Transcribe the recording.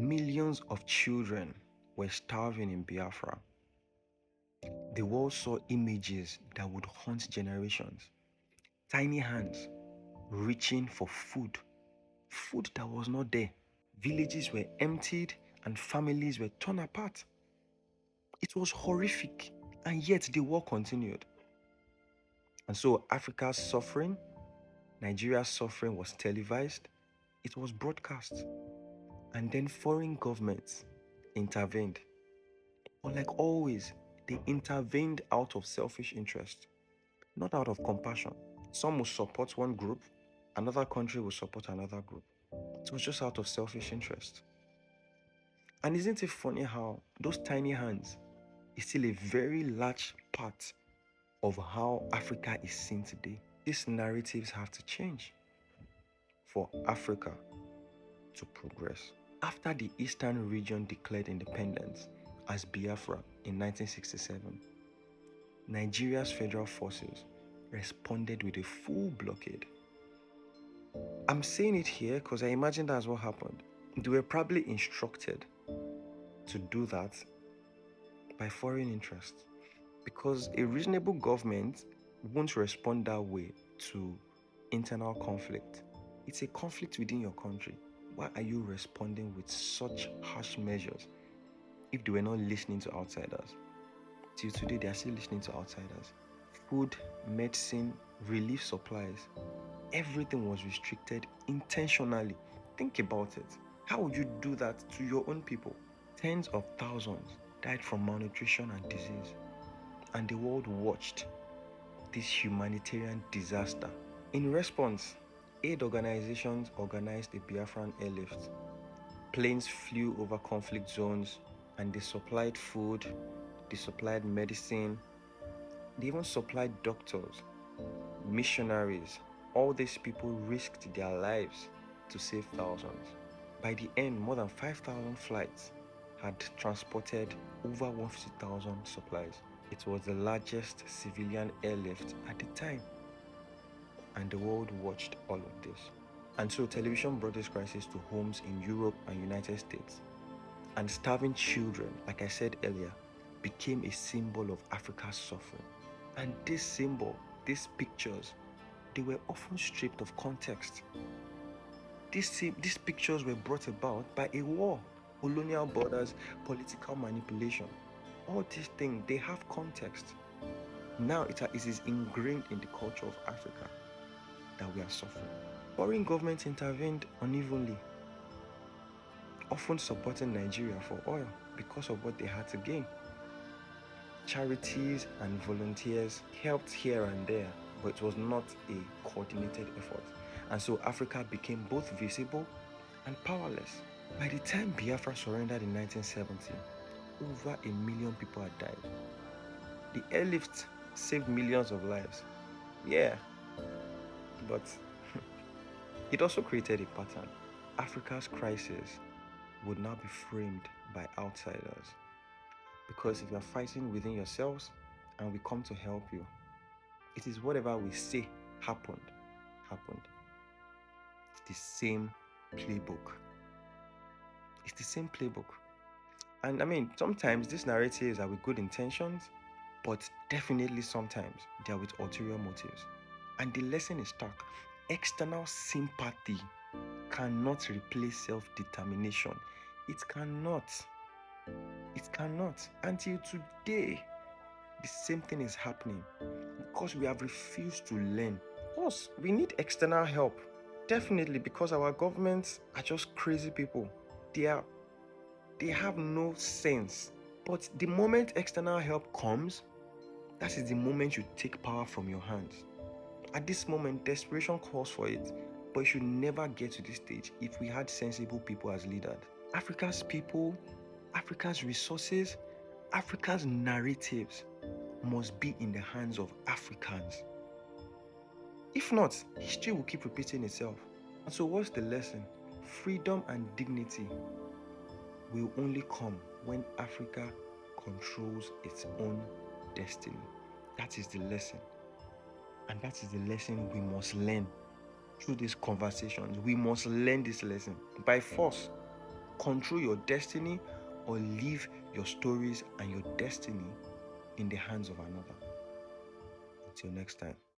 Millions of children were starving in Biafra. The world saw images that would haunt generations. Tiny hands reaching for food that was not there. Villages were emptied and families were torn apart. It was horrific, and yet the war continued. And so Africa's suffering, Nigeria's suffering was televised, it was broadcast, and then foreign governments intervened. But like always, they intervened out of selfish interest, not out of compassion. Some will support one group, another country will support another group. It was just out of selfish interest. And isn't it funny how those tiny hands is still a very large part of how Africa is seen today? These narratives have to change for Africa to progress. After the Eastern region declared independence as Biafra in 1967, Nigeria's federal forces responded with a full blockade. I'm saying it here because I imagine that's what happened. They were probably instructed to do that by foreign interests, because a reasonable government won't respond that way to internal conflict. It's a conflict within your country. Why are you responding with such harsh measures if they were not listening to outsiders? Till today, they are still listening to outsiders. Food, medicine, relief supplies, everything was restricted intentionally. Think about it. How would you do that to your own people? Tens of thousands died from malnutrition and disease, and the world watched this humanitarian disaster. In response, aid organizations organized a Biafran Airlift. Planes flew over conflict zones and they supplied food, they supplied medicine, they even supplied doctors, missionaries. All these people risked their lives to save thousands. By the end, more than 5,000 flights had transported over 150,000 supplies. It was the largest civilian airlift at the time, and the world watched all of this. And so television brought this crisis to homes in Europe and United States. And starving children, like I said earlier, became a symbol of Africa's suffering. And this symbol, these pictures, they were often stripped of context. These pictures were brought about by a war, colonial borders, political manipulation. All these things, they have context. Now it is ingrained in the culture of Africa that we are suffering. Foreign governments intervened unevenly, often supporting Nigeria for oil because of what they had to gain. Charities and volunteers helped here and there, but it was not a coordinated effort. And so Africa became both visible and powerless. By the time Biafra surrendered in 1970, over 1 million people had died. The airlift saved millions of lives. Yeah, but it also created a pattern. Africa's crisis would now be framed by outsiders. Because if you are fighting within yourselves and we come to help you, it is whatever we say happened. It's the same playbook. It's the same playbook. And I mean, sometimes these narratives are with good intentions, but definitely sometimes they are with ulterior motives. And the lesson is stark. External sympathy cannot replace self-determination. It cannot. Until today, the same thing is happening because we have refused to learn. Of course, we need external help. Definitely, because our governments are just crazy people. They have no sense. But the moment external help comes, that is the moment you take power from your hands. At this moment, desperation calls for it, but it should never get to this stage if we had sensible people as leaders. Africa's people, Africa's resources, Africa's narratives must be in the hands of Africans. If not, history will keep repeating itself. And so what's the lesson? Freedom and dignity will only come when Africa controls its own destiny. That is the lesson. And that is the lesson we must learn through these conversations. We must learn this lesson by force. control your destiny or leave your stories and your destiny in the hands of another. Until next time.